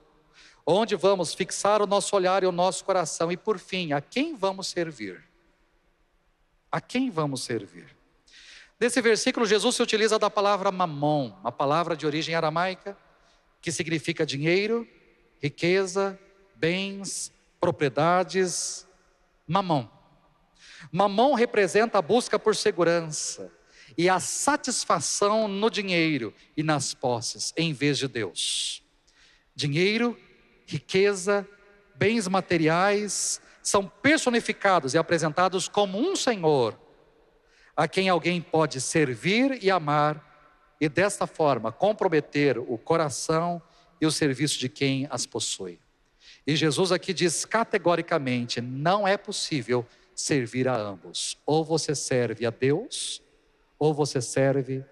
Onde vamos fixar o nosso olhar e o nosso coração? E por fim, a quem vamos servir? A quem vamos servir? Nesse versículo, Jesus se utiliza da palavra mamon, uma palavra de origem aramaica, que significa dinheiro, riqueza, bens, propriedades. Mamon. Mamon representa a busca por segurança e a satisfação no dinheiro e nas posses, em vez de Deus. Dinheiro, riqueza, bens materiais são personificados e apresentados como um Senhor a quem alguém pode servir e amar, e desta forma comprometer o coração e o serviço de quem as possui. E Jesus aqui diz categoricamente: não é possível servir a ambos. Ou você serve a Deus, ou você serve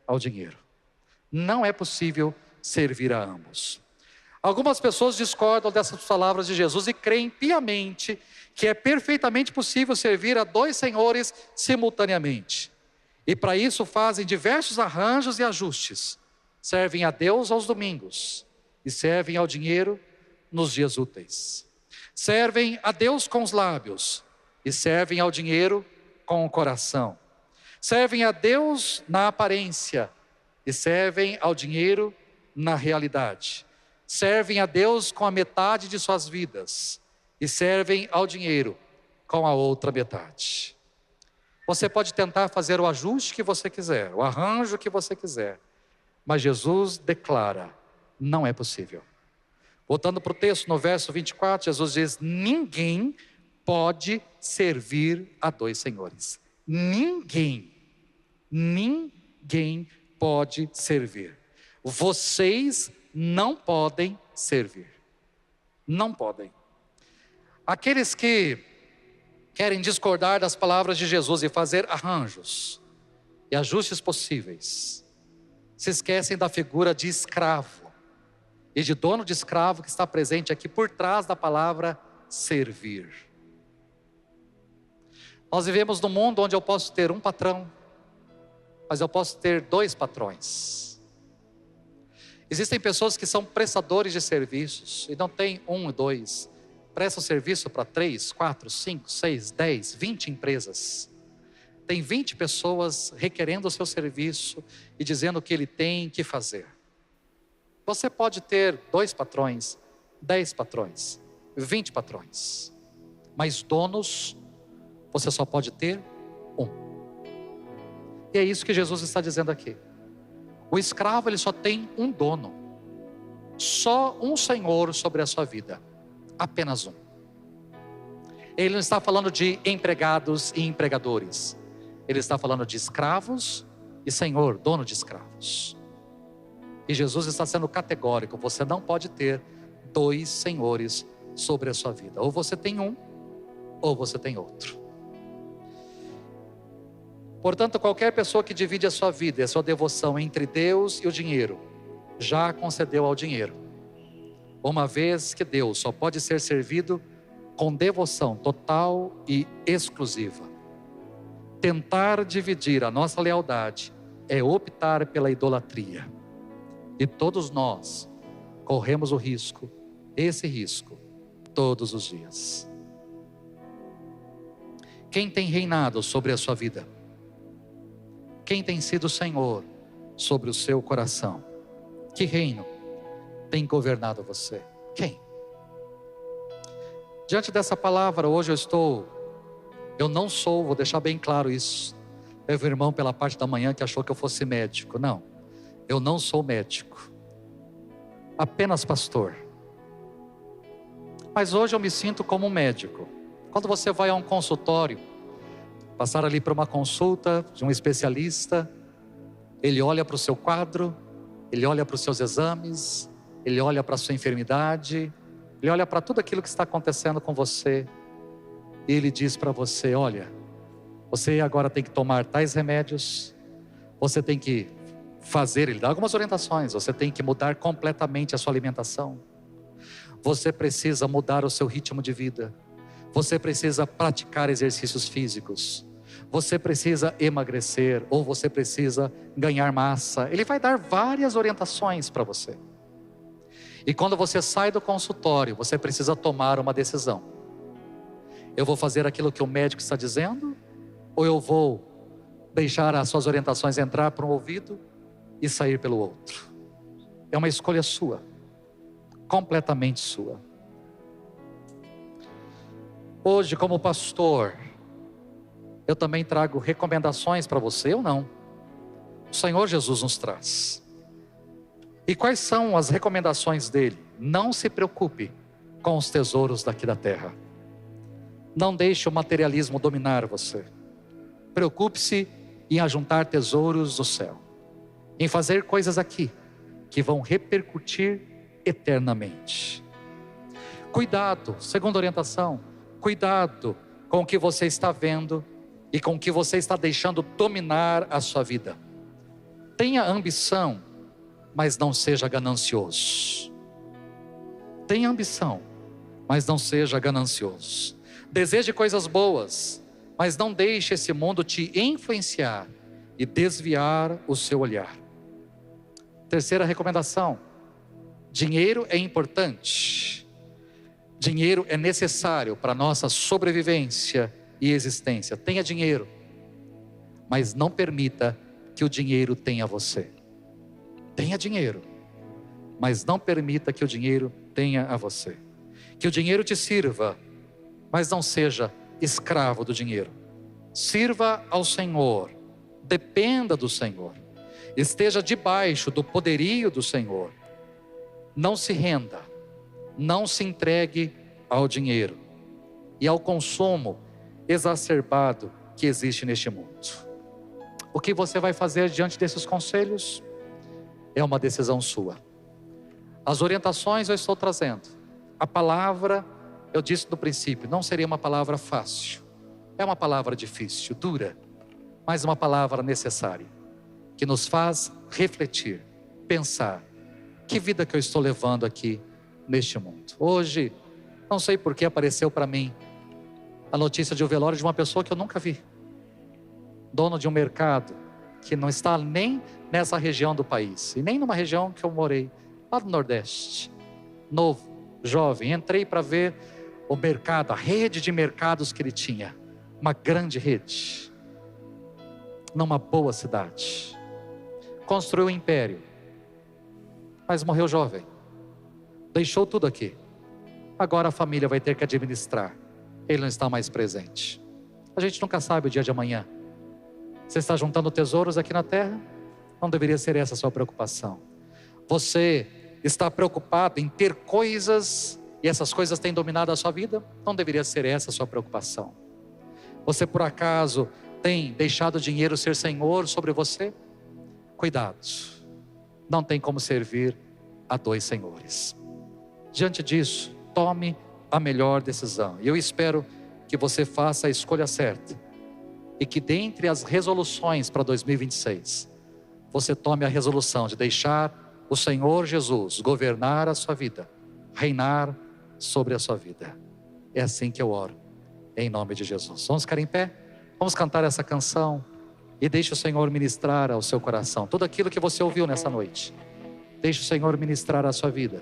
ao dinheiro. Não é possível servir a ambos. Algumas pessoas discordam dessas palavras de Jesus e creem piamente que é perfeitamente possível servir a dois senhores simultaneamente. E para isso fazem diversos arranjos e ajustes. Servem a Deus aos domingos e servem ao dinheiro nos dias úteis. Servem a Deus com os lábios e servem ao dinheiro com o coração. Servem a Deus na aparência e servem ao dinheiro na realidade. Servem a Deus com a metade de suas vidas e servem ao dinheiro com a outra metade. Você pode tentar fazer o ajuste que você quiser, o arranjo que você quiser, mas Jesus declara: não é possível. Voltando para o texto, no verso 24, Jesus diz: ninguém pode servir a dois senhores. Ninguém pode servir. Vocês não podem servir. Não podem. Aqueles que querem discordar das palavras de Jesus e fazer arranjos e ajustes possíveis, se esquecem da figura de escravo e de dono de escravo que está presente aqui por trás da palavra servir. Nós vivemos num mundo onde eu posso ter um patrão, mas eu posso ter dois patrões. Existem pessoas que são prestadores de serviços e não tem um e dois. Prestam serviço para 3, 4, 5, 6, 10, 20 empresas. Tem 20 pessoas requerendo o seu serviço e dizendo o que ele tem que fazer. Você pode ter 2 patrões, 10 patrões, 20 patrões. Mas donos, você só pode ter um. E é isso que Jesus está dizendo aqui. O escravo, ele só tem um dono. Só um senhor sobre a sua vida. Apenas um. Ele não está falando de empregados e empregadores. Ele está falando de escravos e senhor, dono de escravos. E Jesus está sendo categórico: você não pode ter 2 senhores sobre a sua vida. Ou você tem um, ou você tem outro. Portanto, qualquer pessoa que divide a sua vida e a sua devoção entre Deus e o dinheiro, já concedeu ao dinheiro. Uma vez que Deus só pode ser servido com devoção total e exclusiva. Tentar dividir a nossa lealdade é optar pela idolatria. E todos nós corremos o risco, esse risco, todos os dias. Quem tem reinado sobre a sua vida? Quem tem sido o Senhor sobre o seu coração? Que reino tem governado você? Quem? Diante dessa palavra, hoje eu não sou, vou deixar bem claro isso. Teve um irmão pela parte da manhã que achou que eu fosse médico. Não, eu não sou médico. Apenas pastor. Mas hoje eu me sinto como um médico. Quando você vai a um consultório, passar ali para uma consulta de um especialista, ele olha para o seu quadro, ele olha para os seus exames, ele olha para a sua enfermidade, ele olha para tudo aquilo que está acontecendo com você, e ele diz para você: olha, você agora tem que tomar tais remédios, você tem que fazer, ele dá algumas orientações, você tem que mudar completamente a sua alimentação, você precisa mudar o seu ritmo de vida, você precisa praticar exercícios físicos, você precisa emagrecer, ou você precisa ganhar massa. Ele vai dar várias orientações para você. E quando você sai do consultório, você precisa tomar uma decisão. Eu vou fazer aquilo que o médico está dizendo? Ou eu vou deixar as suas orientações entrar por um ouvido e sair pelo outro? É uma escolha sua. Completamente sua. Hoje, como pastor, eu também trago recomendações para você ou não? O Senhor Jesus nos traz. E quais são as recomendações dele? Não se preocupe com os tesouros daqui da terra. Não deixe o materialismo dominar você. Preocupe-se em ajuntar tesouros do céu, em fazer coisas aqui que vão repercutir eternamente. Cuidado, segunda orientação, cuidado com o que você está vendo e com o que você está deixando dominar a sua vida. Tenha ambição, mas não seja ganancioso. Tenha ambição, mas não seja ganancioso. Deseje coisas boas, mas não deixe esse mundo te influenciar e desviar o seu olhar. Terceira recomendação: dinheiro é importante. Dinheiro é necessário para a nossa sobrevivência e existência. Tenha dinheiro, mas não permita que o dinheiro tenha você. Tenha dinheiro, mas não permita que o dinheiro tenha a você. Que o dinheiro te sirva, mas não seja escravo do dinheiro. Sirva ao Senhor, dependa do Senhor, esteja debaixo do poderio do Senhor. Não se renda, não se entregue ao dinheiro e ao consumo exacerbado que existe neste mundo. O que você vai fazer diante desses conselhos é uma decisão sua. As orientações eu estou trazendo. A palavra, eu disse no princípio, não seria uma palavra fácil. É uma palavra difícil, dura, mas uma palavra necessária, que nos faz refletir, pensar: que vida que eu estou levando aqui neste mundo? Hoje, não sei por que apareceu para mim a notícia de um velório de uma pessoa que eu nunca vi. Dono de um mercado que não está nem nessa região do país, e nem numa região que eu morei, lá do Nordeste. Novo, jovem, entrei para ver o mercado, a rede de mercados que ele tinha. Uma grande rede, numa boa cidade. Construiu um império, mas morreu jovem. Deixou tudo aqui. Agora a família vai ter que administrar. Ele não está mais presente. A gente nunca sabe o dia de amanhã. Você está juntando tesouros aqui na terra? Não deveria ser essa a sua preocupação. Você está preocupado em ter coisas e essas coisas têm dominado a sua vida? Não deveria ser essa a sua preocupação. Você por acaso tem deixado o dinheiro ser senhor sobre você? Cuidado, não tem como servir a dois senhores. Diante disso, tome a melhor decisão. E eu espero que você faça a escolha certa. E que dentre as resoluções para 2026, você tome a resolução de deixar o Senhor Jesus governar a sua vida, reinar sobre a sua vida. É assim que eu oro, em nome de Jesus. Vamos ficar em pé? Vamos cantar essa canção e deixe o Senhor ministrar ao seu coração tudo aquilo que você ouviu nessa noite. Deixe o Senhor ministrar a sua vida.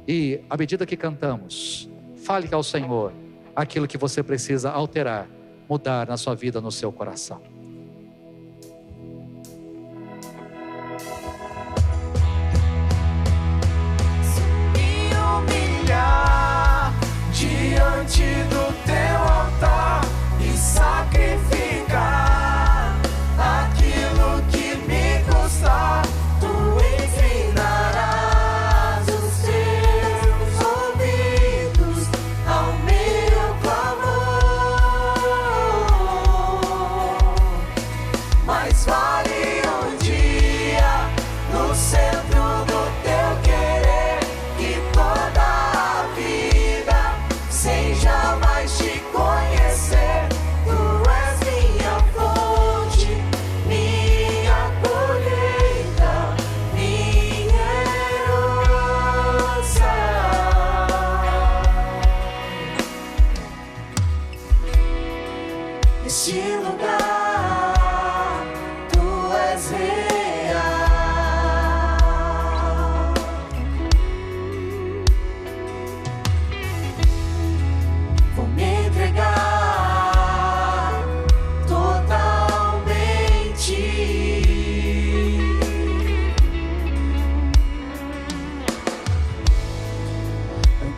E à medida que cantamos, fale ao Senhor aquilo que você precisa alterar, mudar na sua vida, no seu coração. Me humilhar diante do teu altar e sacrificar aquilo que me custar. Tu inclinarás os teus ouvidos ao meu clamor. Mas vale um dia no centro do teu querer que toda a vida sem jamais te conhecer. Tu és minha fonte, minha colheita, minha herança. Este lugar, tu és real. Vou me entregar totalmente.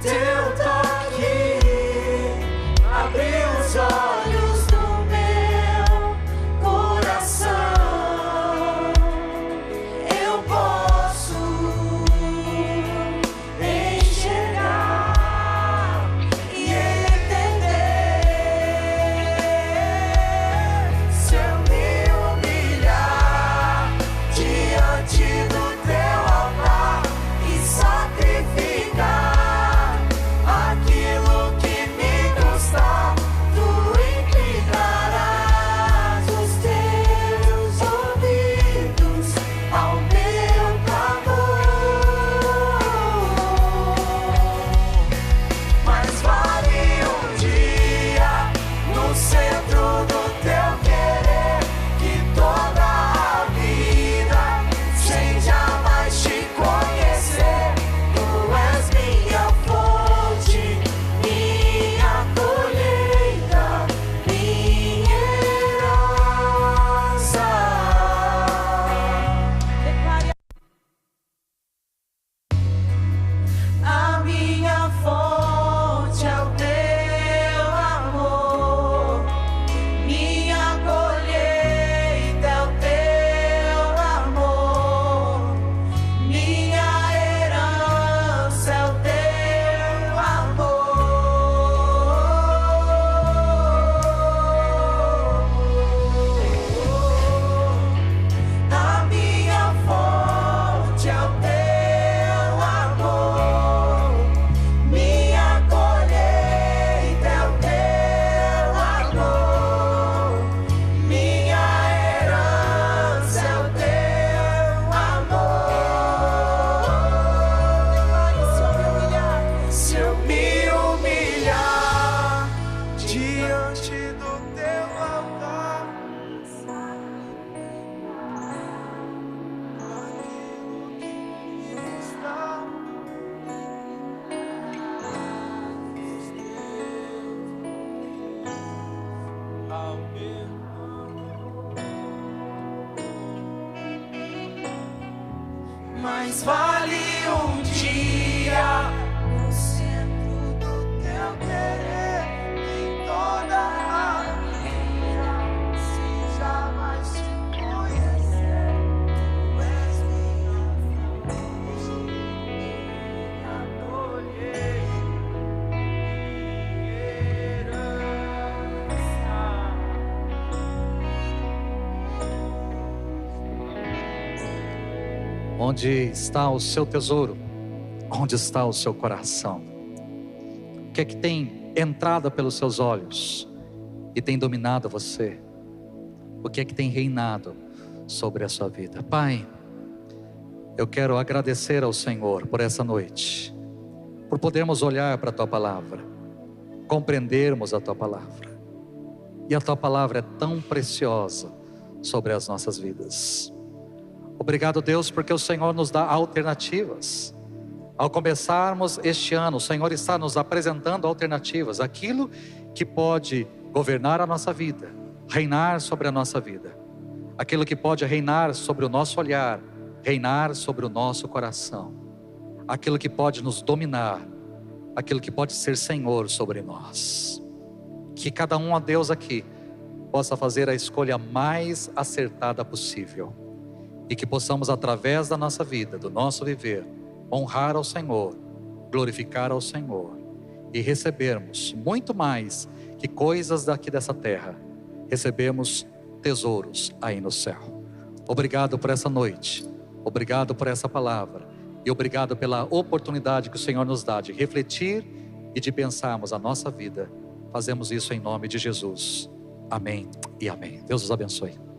Teu toque abriu os olhos do meu coração. Eu posso enxergar e entender. Se eu me humilhar mais vale um dia no centro do teu querer, em toda a vida, se jamais te conhecer. Tu és minha fonte, minha colheita, minha herança. Onde está o seu tesouro? Onde está o seu coração? O que é que tem entrado pelos seus olhos e tem dominado você? O que é que tem reinado sobre a sua vida? Pai, eu quero agradecer ao Senhor por essa noite, por podermos olhar para a Tua Palavra, compreendermos a Tua Palavra. E a Tua Palavra é tão preciosa sobre as nossas vidas. Obrigado, Deus, porque o Senhor nos dá alternativas. Ao começarmos este ano, o Senhor está nos apresentando alternativas, aquilo que pode governar a nossa vida, reinar sobre a nossa vida, aquilo que pode reinar sobre o nosso olhar, reinar sobre o nosso coração, aquilo que pode nos dominar, aquilo que pode ser Senhor sobre nós. Que cada um, ó Deus, aqui possa fazer a escolha mais acertada possível. E que possamos, através da nossa vida, do nosso viver, honrar ao Senhor, glorificar ao Senhor e recebermos muito mais que coisas daqui dessa terra. Recebemos tesouros aí no céu. Obrigado por essa noite, obrigado por essa palavra e obrigado pela oportunidade que o Senhor nos dá de refletir e de pensarmos a nossa vida. Fazemos isso em nome de Jesus. Amém e amém. Deus os abençoe.